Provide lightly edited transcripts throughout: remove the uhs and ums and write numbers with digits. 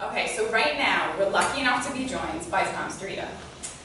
Okay, so right now, we're lucky enough to be joined by Tom Starita,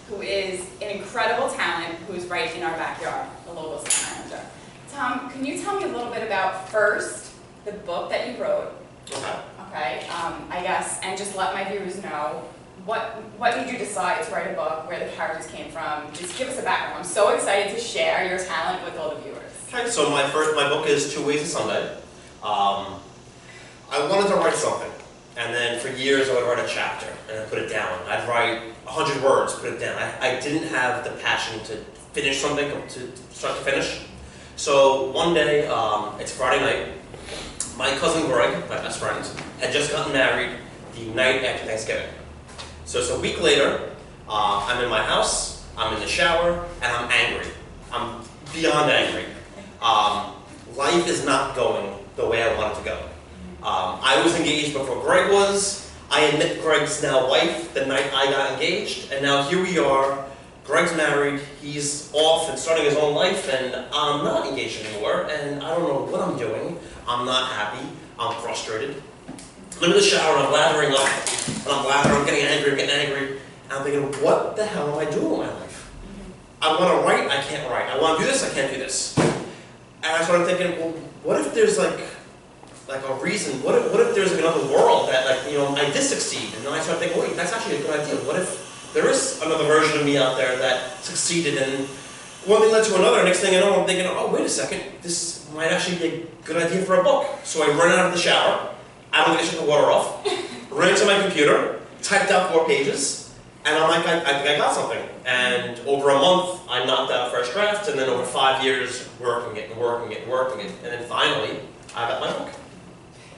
who is an incredible talent who's right in our backyard, the local Staten Islander. Tom, can you tell me a little bit about, first, the book that you wrote? Okay, I guess, and just let my viewers know what made you decide to write a book, where the characters came from. Just give us a background. I'm so excited to share your talent with all the viewers. Okay, so my book is 2 Ways to Sunday. I wanted to write something, and then for years I would write a chapter and then put it down. I'd write 100 words, put it down. I didn't have the passion to finish something, to start to finish. So one day, it's Friday night, my cousin Greg, my best friend, had just gotten married the night after Thanksgiving. So it's a week later, I'm in my house, I'm in the shower, and I'm angry. I'm beyond angry. Life is not going the way I want it to go. I was engaged before Greg was. I met Greg's now wife the night I got engaged, and now here we are. Greg's married, he's off and starting his own life, and I'm not engaged anymore, and I don't know what I'm doing. I'm not happy, I'm frustrated. I'm in the shower and I'm lathering up, and I'm getting angry, and I'm thinking, what the hell am I doing with my life? I want to write, I can't write. I want to do this, I can't do this. And I started thinking, well, what if there's like a reason, what if there's another world that, I did succeed? And then I started thinking, wait, that's actually a good idea. What if there is another version of me out there that succeeded, and one thing led to another. Next thing I know, I'm thinking, oh, wait a second, this might actually be a good idea for a book. So I run out of the shower, I don't think I shut the water off, ran into my computer, typed out 4 pages, and I'm like, I think I got something. And over a month, I knocked out a first draft, and then over 5 years, working it, and then finally, I got my book.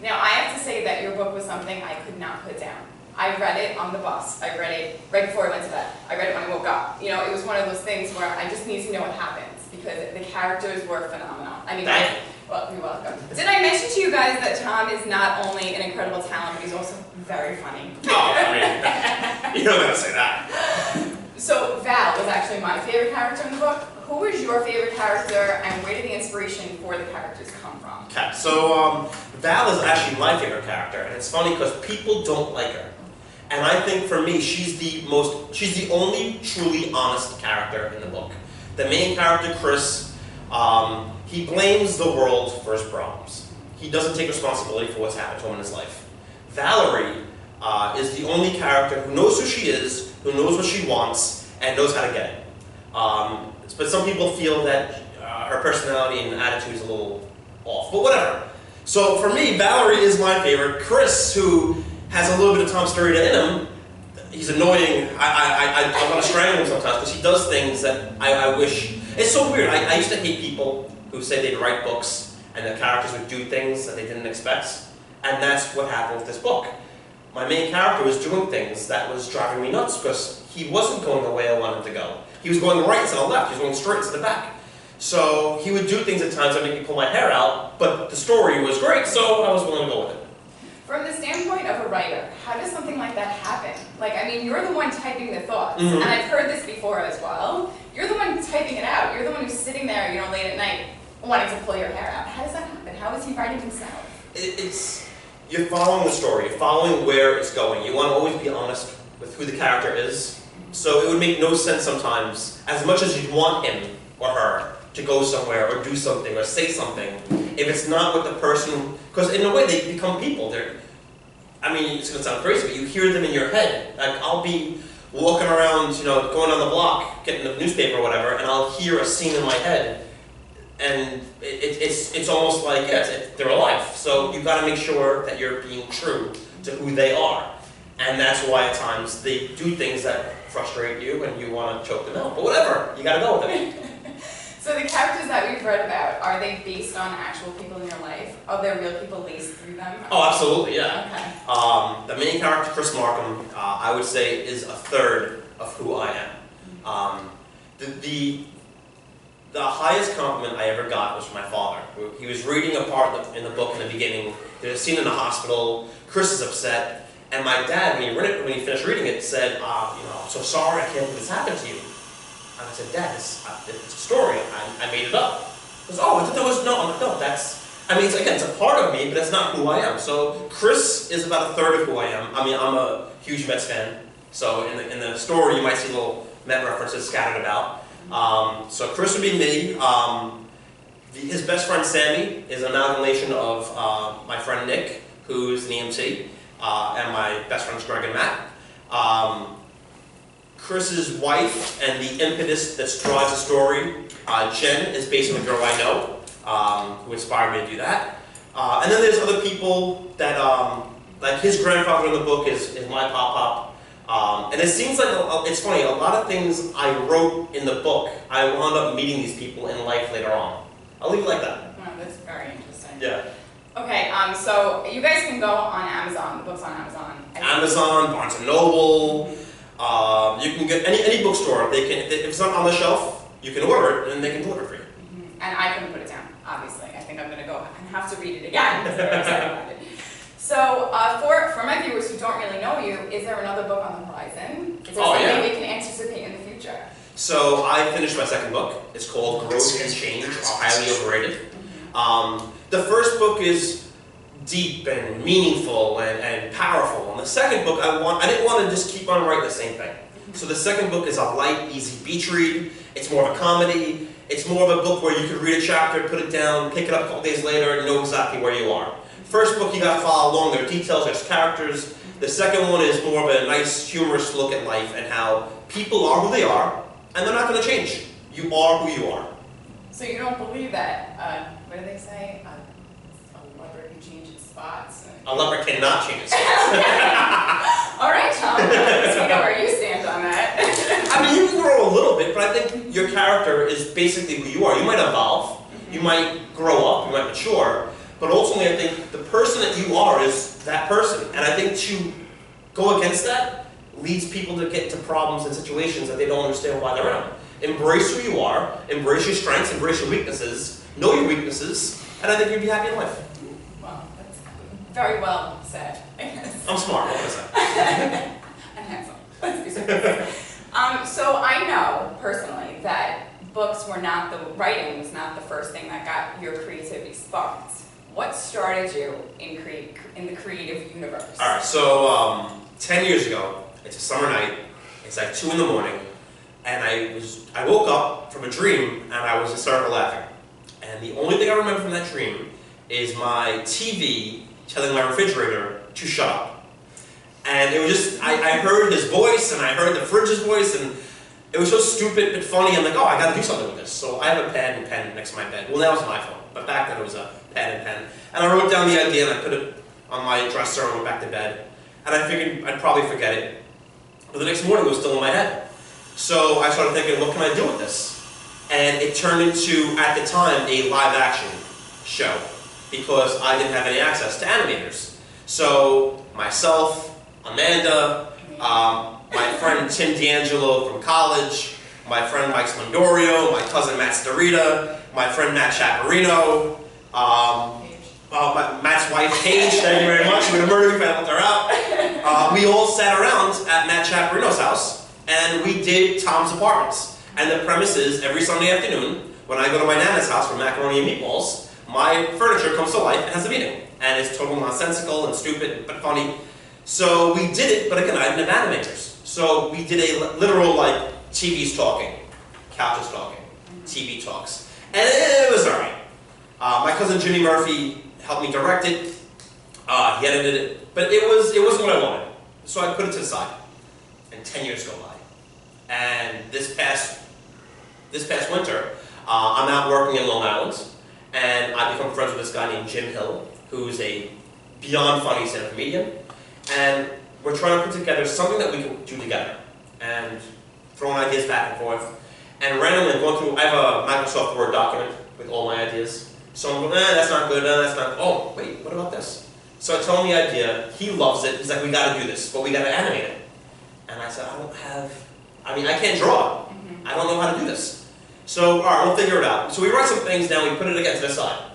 Now, I have to say that your book was something I could not put down. I read it on the bus. I read it right before I went to bed. I read it when I woke up. You know, it was one of those things where I just need to know what happens, because the characters were phenomenal. I mean, well, you're welcome. Did I mention to you guys that Tom is not only an incredible talent, but he's also very funny? Oh, I mean, you don't have to say that. So Val was actually my favorite character in the book. Who was your favorite character, and where did the inspiration for the characters come from? Okay, so Val is actually my favorite character, and it's funny because people don't like her. And I think for me, she's the only truly honest character in the book. The main character, Chris, he blames the world for his problems. He doesn't take responsibility for what's happened to him in his life. Valerie is the only character who knows who she is, who knows what she wants, and knows how to get it. But some people feel that her personality and attitude is a little off, but whatever. So for me, Valerie is my favorite. Chris, who has a little bit of Tom Starita in him, he's annoying. I want to strangle him sometimes because he does things that I wish. It's so weird. I used to hate people who say they'd write books and the characters would do things that they didn't expect. And that's what happened with this book. My main character was doing things that was driving me nuts because he wasn't going the way I wanted him to go. He was going right to the left, he was going straight to the back. So he would do things at times that made me pull my hair out, but the story was great, so I was willing to go with it. From the standpoint of a writer, how does something like that happen? Like, I mean, you're the one typing the thoughts, and I've heard this before as well. You're the one typing it out. You're the one who's sitting there, late at night, wanting to pull your hair out. How does that happen? How is he writing himself? You're following the story. You're following where it's going. You want to always be honest with who the character is. So it would make no sense sometimes, as much as you'd want him or her to go somewhere or do something or say something, if it's not what the person, because in a way they become people. I mean, it's going to sound crazy, but you hear them in your head. Like, I'll be walking around, going on the block, getting the newspaper or whatever, and I'll hear a scene in my head, and it's almost like, they're alive. So you've got to make sure that you're being true to who they are. And that's why at times they do things that frustrate you and you want to choke them out. But whatever, you got to go with it. So the characters that we've read about, are they based on actual people in your life? Are there real people laced through them? Oh, absolutely, yeah. Okay. The main character, Chris Markham, I would say is a third of who I am. The highest compliment I ever got was from my father. He was reading a part in the book in the beginning. There's a scene in the hospital. Chris is upset. And my dad, when he finished reading it, said, I'm so sorry, I can't believe this happened to you. And I said, Dad, it's a story. I made it up. He goes, oh, I thought that was, no. I'm like, no, that's I mean, again, it's a part of me, but it's not who I am. So Chris is about a third of who I am. I mean, I'm a huge Mets fan. So in the story, you might see little Met references scattered about. So Chris would be me. His best friend Sammy is an amalgamation of my friend Nick, who's an EMT, and my best friends Greg and Matt. Chris's wife and the impetus that drives the story, Jen, is based on a girl I know, who inspired me to do that. And then there's other people that, like his grandfather in the book is my pop-pop. And it seems like, it's funny, a lot of things I wrote in the book, I wound up meeting these people in life later on. I'll leave it like that. Oh, that's very interesting. Yeah. Okay, so you guys can go on Amazon, the book's on Amazon. Amazon, Barnes & Noble, you can get any bookstore. They can, if it's not on the shelf, you can order it and they can deliver it for you. And I can put it down, obviously. I think I'm going to go and have to read it again. I'm very excited about it. So, for my viewers who don't really know you, is there another book on the horizon? Is there something we can anticipate in the future? So, I finished my second book. It's called Growth and Change, Highly Overrated. The first book is deep and meaningful and powerful. And the second book, I didn't want to just keep on writing the same thing. So the second book is a light, easy beach read. It's more of a comedy. It's more of a book where you could read a chapter, put it down, pick it up a couple days later, and know exactly where you are. First book, you got to follow along. There are details, there's characters. The second one is more of a nice, humorous look at life and how people are who they are, and they're not going to change. You are who you are. So you don't believe that, what do they say? A leopard can change its spots? A leopard cannot change its spots. All right, Tom. We know where you stand on that. I mean, you can grow a little bit, but I think your character is basically who you are. You might evolve, you might grow up, you might mature, but ultimately I think the person that you are is that person. And I think to go against that leads people to get into problems and situations that they don't understand why they're in. Embrace who you are, embrace your strengths, embrace your weaknesses, know your weaknesses, and I think you'll be happy in life. Well, that's very well said, I guess. I'm smart, what can I say? And handsome. Let's be serious. So I know, personally, that writing was not the first thing that got your creativity sparked. What started you in the creative universe? All right, so 10 years ago, it's a summer night, it's like 2 in the morning, and I woke up from a dream and I was hysterical laughing. And the only thing I remember from that dream is my TV telling my refrigerator to shut up. And it was just, I heard his voice and I heard the fridge's voice, and it was so stupid but funny. I'm like, oh, I gotta do something with this. So I have a pad and pen next to my bed. Well, now it's an iPhone, but back then it was a pad and pen. And I wrote down the idea and I put it on my dresser and went back to bed. And I figured I'd probably forget it. But the next morning it was still in my head. So I started thinking, what can I do with this? And it turned into, at the time, a live action show, because I didn't have any access to animators. So myself, Amanda, my friend Tim D'Angelo from college, my friend Mike Spondorio, my cousin Matt Starita, my friend Matt Chaparino, Matt's wife Paige, thank you very much. We're going to murder you if I helped her out. We all sat around at Matt Chaparino's house and we did Tom's Apartments. And the premise is, every Sunday afternoon, when I go to my Nana's house for macaroni and meatballs, my furniture comes to life and has a meaning. And it's totally nonsensical and stupid, but funny. So we did it, but again, I didn't have animators. So we did a literal, like, TV's talking, couches talking, TV talks. And it was alright. My cousin Jimmy Murphy helped me direct it. He edited it. But it wasn't what I wanted. So I put it to the side. And 10 years go by. And this past winter, I'm out working in Long Island, and I become friends with this guy named Jim Hill, who's a beyond funny stand-up comedian, and we're trying to put together something that we can do together, and throwing ideas back and forth, and randomly going through, I have a Microsoft Word document with all my ideas, so I'm going, that's not good, that's not, oh, wait, what about this? So I tell him the idea, he loves it, he's like, we gotta do this, but we gotta animate it. And I said, I can't draw. I don't know how to do this. So, all right, we'll figure it out. So we write some things down, we put it against this side.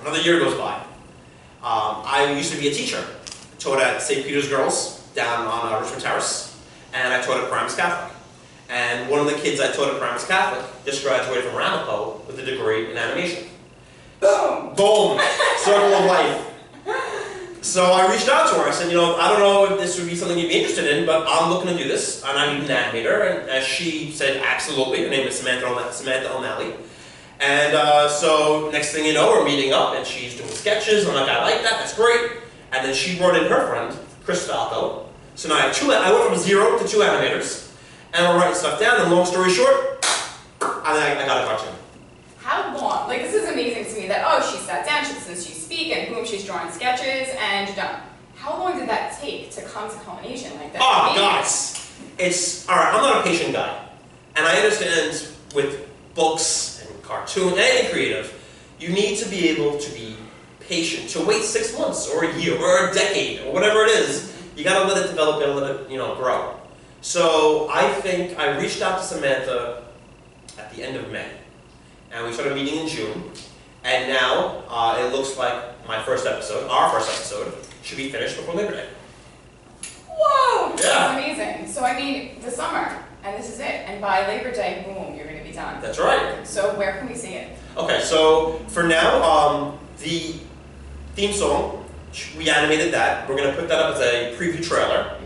Another year goes by. I used to be a teacher. I taught at St. Peter's Girls down on Richmond Terrace, and I taught at Paramus Catholic. And one of the kids I taught at Paramus Catholic just graduated from Ramapo with a degree in animation. Boom! Boom! Circle of life. So I reached out to her. I said, I don't know if this would be something you'd be interested in, but I'm looking to do this, and I need an animator. And as she said, absolutely. Her name is Samantha O'Malley. And so next thing you know, we're meeting up, and she's doing sketches. I'm like, I like that. That's great. And then she brought in her friend, Chris Falco. So now I have I went from 0 to 2 animators, and we're writing stuff down. And long story short, I got a cartoon. How long? Like, this is amazing to me that, oh, she sat down, she listens to you speak, and boom, she's drawing sketches, and you're done. How long did that take to come to culmination like that? Oh, guys. All right, I'm not a patient guy. And I understand with books and cartoon, anything creative, you need to be able to be patient, to wait 6 months, or a year, or a decade, or whatever it is. You gotta let it develop and let it, grow. So I think I reached out to Samantha at the end of May. And we started meeting in June, and now it looks like our first episode, should be finished before Labor Day. Whoa! Yeah. That's amazing. So I mean, the summer, and this is it, and by Labor Day, boom, you're going to be done. That's right. So where can we see it? Okay, so for now, the theme song, we animated that. We're going to put that up as a preview trailer,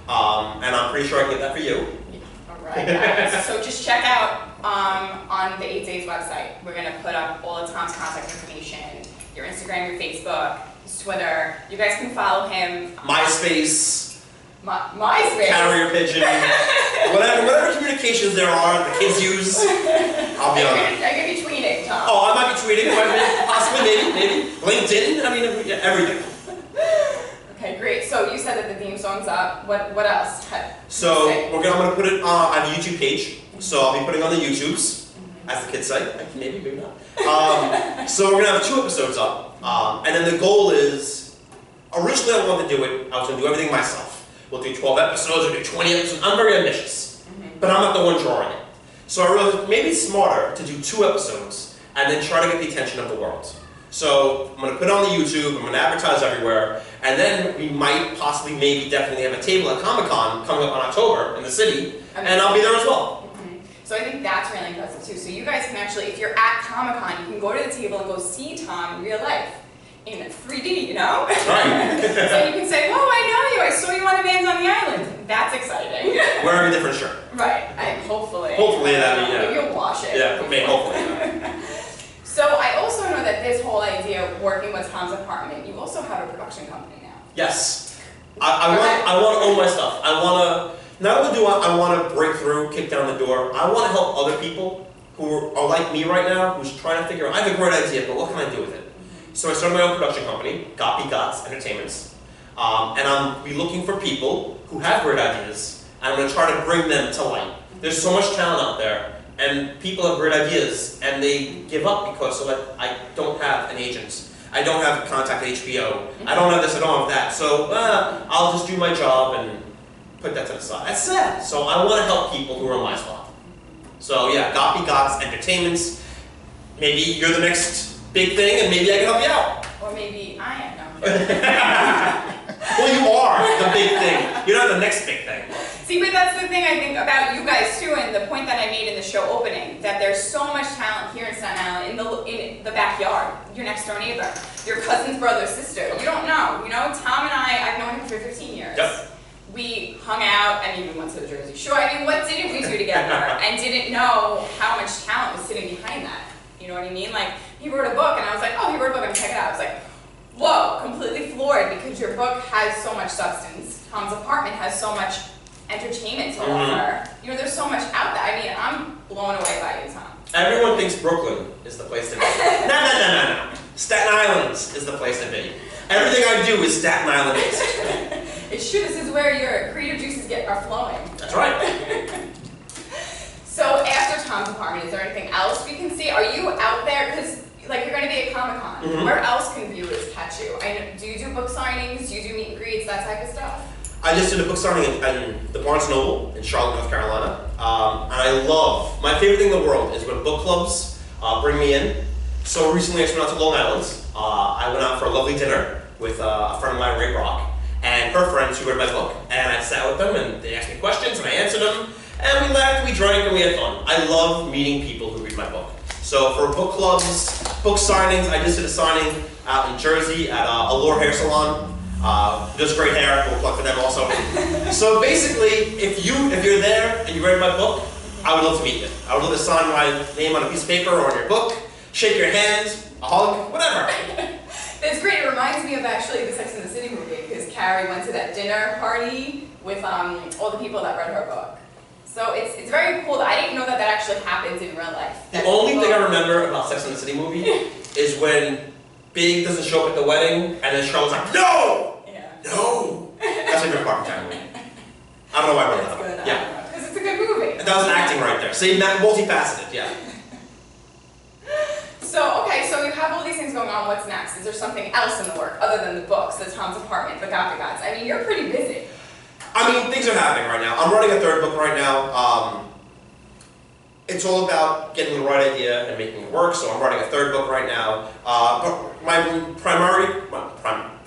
and I'm pretty sure I can get that for you. All right, guys. So just check out on the 8 Days website. We're going to put up all of Tom's contact information, your Instagram, your Facebook, his Twitter. You guys can follow him. MySpace. MySpace. Carrier pigeon. whatever communications there are the kids use, I'll be on it. I could be tweeting, Tom. Oh, I might be tweeting, possibly, maybe. LinkedIn, everything. Okay, great. So you said that the theme song's up. What else? So I'm going to put it on the YouTube page. So I'll be putting on the YouTubes, as the kids say. Maybe not. So we're going to have 2 episodes up. And then the goal is, originally I wanted to do it, I was going to do everything myself. We'll do 12 episodes, we'll do 20 episodes. I'm very ambitious. But I'm not the one drawing it. So I realized maybe it's smarter to do 2 episodes and then try to get the attention of the world. So I'm going to put it on the YouTube, I'm going to advertise everywhere, and then we might possibly, maybe, definitely have a table at Comic-Con coming up in October in the city, and I'll be there as well. So I think that's really impressive too. So you guys can actually, if you're at Comic-Con, you can go to the table and go see Tom in real life. In 3D, Right. So you can say, oh, I know you, I saw you on A Man's on the Island. That's exciting. Wearing a different shirt. Right, hopefully. Hopefully that'll be, Maybe you'll wash it. Yeah, hopefully. So I also know that this whole idea of working with Tom's apartment, you also have a production company now. Yes. I want to own my stuff. I want to, not only do I want to break through, kick down the door, I want to help other people who are like me right now, who's trying to figure out, I have a great idea, but what can I do with it? So I started my own production company, Gots Entertainments, and I'll be looking for people who have great ideas, and I'm going to try to bring them to light. There's so much talent out there, and people have great ideas, and they give up because I don't have an agent. I don't have contact HBO. I don't have this, I don't have that. So I'll just do my job and put that to the side. That's sad. So I want to help people who are in my spot. So yeah, Gots Entertainments. Maybe you're the next big thing, and maybe I can help you out. Or maybe I am. No. Well, you are the big thing. You're not the next big thing. See, but that's the thing I think about you guys too, and the point that I made in the show opening, that there's so much talent here in Staten Island, in the backyard, your next door neighbor, your cousin's brother, sister. You don't know. Tom and I've known him for 15 years. Yep. We hung out and even went to the Jersey Shore. I mean, what didn't we do together? And didn't know how much talent was sitting behind that. You know what I mean? Like, he wrote a book, and I was like, oh, he wrote a book, I'm gonna check it out. I was like, whoa, completely floored, because your book has so much substance. Tom's apartment has so much entertainment to offer. There's so much out there. I mean, I'm blown away by you, Tom. Everyone thinks Brooklyn is the place to be. No. Staten Island is the place to be. Everything I do is Staten Island based. It's true. This is where your creative juices are flowing. That's right. So after Tom's apartment, is there anything else we can see? Are you out there? Because you're going to be at Comic-Con. Where else can viewers catch you? Do you do book signings? Do you do meet and greets, that type of stuff? I just did a book signing in the Barnes Noble in Charlotte, North Carolina. And my favorite thing in the world is when book clubs bring me in. So recently I went out to Long Island. I went out for a lovely dinner with a friend of mine, Ray Brock, and her friends who read my book. And I sat with them, and they asked me questions, and I answered them. And we laughed, we drank, and we had fun. I love meeting people who read my book. So for book clubs, book signings. I just did a signing out in Jersey at Allure Hair Salon. Does great hair. We'll plug for them also. So basically, if you're there and you read my book, I would love to meet you. I would love to sign my name on a piece of paper or on your book, shake your hands, a hug, whatever. That's great. It reminds me of actually the Sex and the City movie, because Carrie went to that dinner party with all the people that read her book. So it's very cool. I didn't know that that actually happens in real life. The only thing I remember about Sex and the City movie is when Big doesn't show up at the wedding, and then Charlotte's like, no! Yeah. No! That's my favorite part of the movie. I don't know why I wrote that up. Yeah. Because it's a good movie. That was acting right there. See, multifaceted, yeah. So, okay, so you have all these things going on. What's next? Is there something else in the work other than the books, the Tom's Apartment, the Gothic Gods? I mean, you're pretty busy. I mean, things are happening right now. I'm writing a third book right now. It's all about getting the right idea and making it work, so I'm writing a third book right now. But my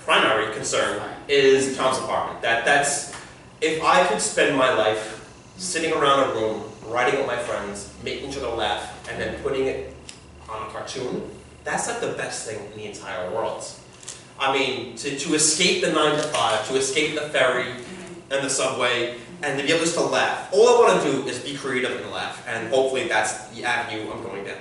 primary concern is Tom's Apartment. That's, if I could spend my life sitting around a room, writing with my friends, making each other laugh, and then putting it on a cartoon, that's like the best thing in the entire world. I mean, to escape the 9 to 5, to escape the ferry and the subway, and to be able just to laugh. All I want to do is be creative and laugh, and hopefully that's the avenue I'm going down.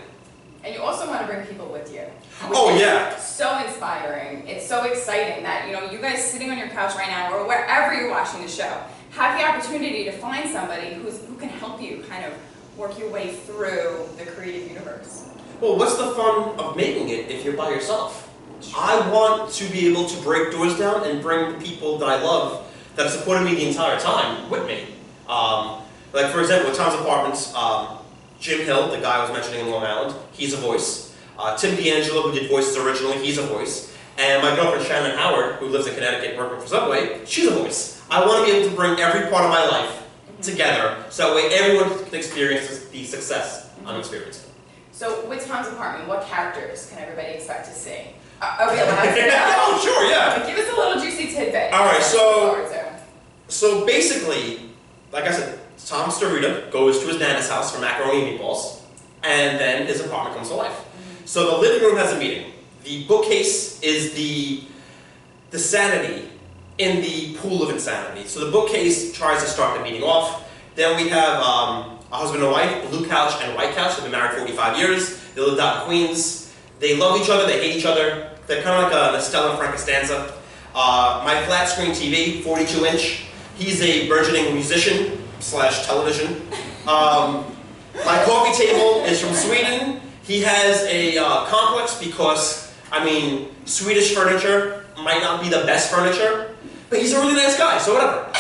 And you also want to bring people with you. Oh yeah! So inspiring. It's so exciting that, you know, you guys sitting on your couch right now, or wherever you're watching the show, have the opportunity to find somebody who can help you kind of work your way through the creative universe. Well, what's the fun of making it if you're by yourself? I want to be able to break doors down and bring the people that I love that have supported me the entire time with me. Like for example, with Tom's Apartments, Jim Hill, the guy I was mentioning in Long Island, he's a voice. Tim D'Angelo, who did voices originally, he's a voice. And my girlfriend Shannon Howard, who lives in Connecticut working for Subway, she's a voice. I want to be able to bring every part of my life together, so that way everyone can experience the success I'm experiencing. So with Tom's Apartment, what characters can everybody expect to see? Are we allowed to know? Oh, sure, yeah. Give us a little juicy tidbit. All right, so basically, like I said, Tom Starita goes to his nana's house for macaroni and meatballs, and then his apartment comes to life. So the living room has a meeting. The bookcase is the sanity in the pool of insanity. So the bookcase tries to start the meeting off. Then we have a husband and wife, blue couch and white couch. They've been married 45 years. They lived out in Queens. They love each other, they hate each other. They're kind of like a Stella and Frank Costanza. My flat screen TV, 42-inch. He's a burgeoning musician / television. My coffee table is from Sweden. He has a complex because, I mean, Swedish furniture might not be the best furniture, but he's a really nice guy, so whatever.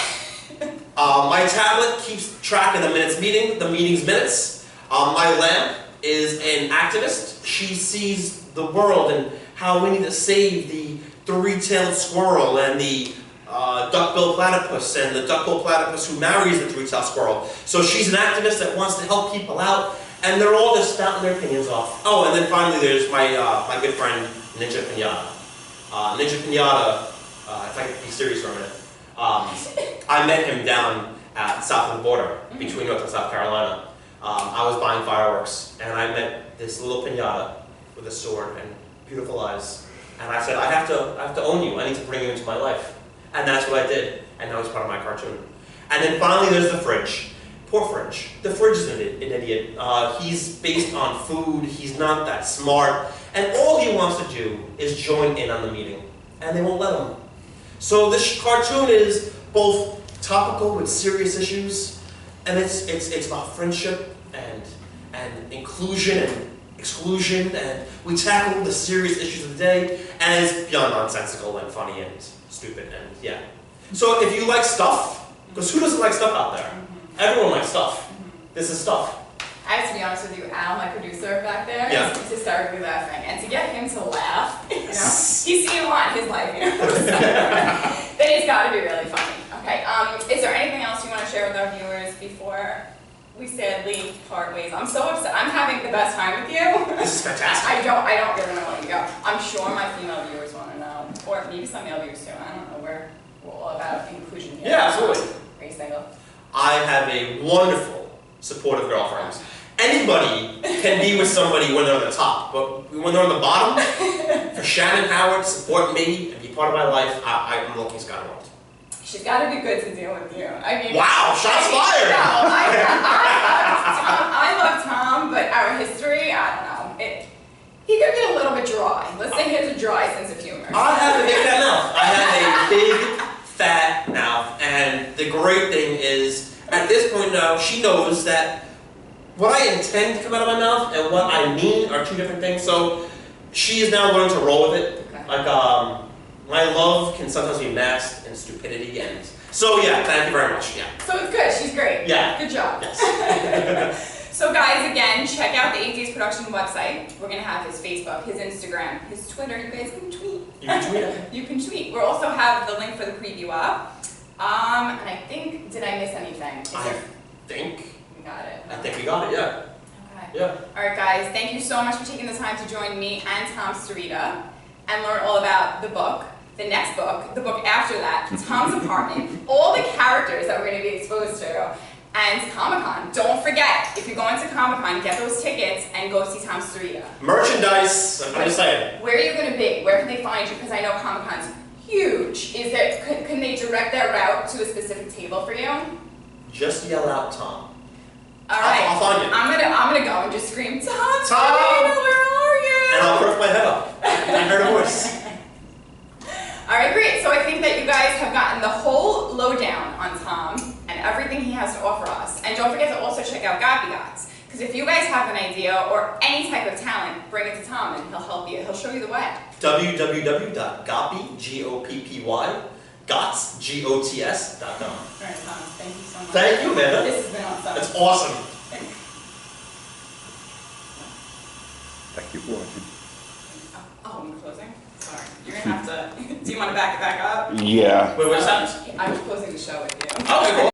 My tablet keeps track of the meeting's minutes. My lamp is an activist. She sees the world and how we need to save the three-tailed squirrel and the duck-billed platypus and the duck-billed platypus who marries the three-tailed squirrel. So she's an activist that wants to help people out, and they're all just spouting their opinions off. Oh, and then finally there's my good friend Ninja Pinata. Ninja Pinata, if I can be serious for a minute, I met him down south of the border between North and South Carolina. I was buying fireworks, and I met this little pinata with a sword and beautiful eyes. And I said, I have to own you. I need to bring you into my life. And that's what I did. And now he's part of my cartoon. And then finally there's the fridge. Poor Fridge. The fridge is an idiot. He's based on food. He's not that smart. And all he wants to do is join in on the meeting. And they won't let him. So this cartoon is both topical with serious issues, and it's about friendship and inclusion and exclusion, and we tackle the serious issues of the day, and it's beyond nonsensical and funny and stupid, and yeah. So if you like stuff, because who doesn't like stuff out there? Everyone likes stuff. This is stuff. I have to be honest with you, Al, my producer back there, Yeah. is hysterically laughing. And to get him to laugh, you know, he's seen a lot in his life, you know, then it's got to be really funny. Okay, is there anything else you want to share with our viewers before we sadly part ways? I'm so upset. I'm having the best time with you. This is fantastic. I don't really want to let you go. I'm sure my female viewers want to know, or maybe some male viewers too. I don't know. We're all about inclusion here. Yeah, absolutely. Are you single? I have a wonderful, supportive girlfriend. Anybody can be with somebody when they're on the top, but when they're on the bottom, for Shannon Howard to support me and be part of my life, I'm looking Skyward. She's got to be good to deal with you. I mean, wow, shots fired! No, I love Tom, but our history, I don't know. He could be a little bit dry. Let's say he has a dry sense of humor. I have a big fat mouth. I have a big fat mouth, and the great thing is, at this point now, she knows that what I intend to come out of my mouth and what I mean are two different things. So she is now learning to roll with it. Okay. Like my love can sometimes be masked in stupidity, and so yeah, thank you very much. Yeah. So it's good. She's great. Yeah. Good job. Yes. So guys, again, check out the 8 Days Production website. We're going to have his Facebook, his Instagram, his Twitter. You guys can tweet. You can tweet. You can tweet. We'll also have the link for the preview up. And I think, did I miss anything? I think. We got it. I think we got it. Yeah. Okay. Yeah. All right, guys. Thank you so much for taking the time to join me and Tom Starita and learn all about the book, the next book, the book after that, Tom's Apartment, all the characters that we're going to be exposed to. And Comic-Con. Don't forget, if you're going to Comic-Con, get those tickets and go see Tom Starita. Merchandise, I'm just saying. Where are you going to be? Where can they find you? Because I know Comic-Con's huge. Is there? Can they direct their route to a specific table for you? Just yell out Tom. All right. I'll find you. I'm gonna go and just scream, Tom Tom! Starita, where are you? And I'll perk my head up. I heard a voice. All right, great. So I think that you guys have gotten the whole lowdown on Tom and everything he has to offer us. And don't forget to also check out Goppy Gots. Because if you guys have an idea or any type of talent, bring it to Tom and he'll help you. He'll show you the way. www.goppy, G-O-P-P-Y, GOTS, G-O-T-S.com. All right, Thomas, thank you so much. Thank you, Amanda. This has been awesome. That's awesome. Thank you for watching. Oh, I'm closing? Sorry. You're going to have to... Do you want to back it back up? Yeah. Wait, what's that? I was closing the show with you. Okay, cool.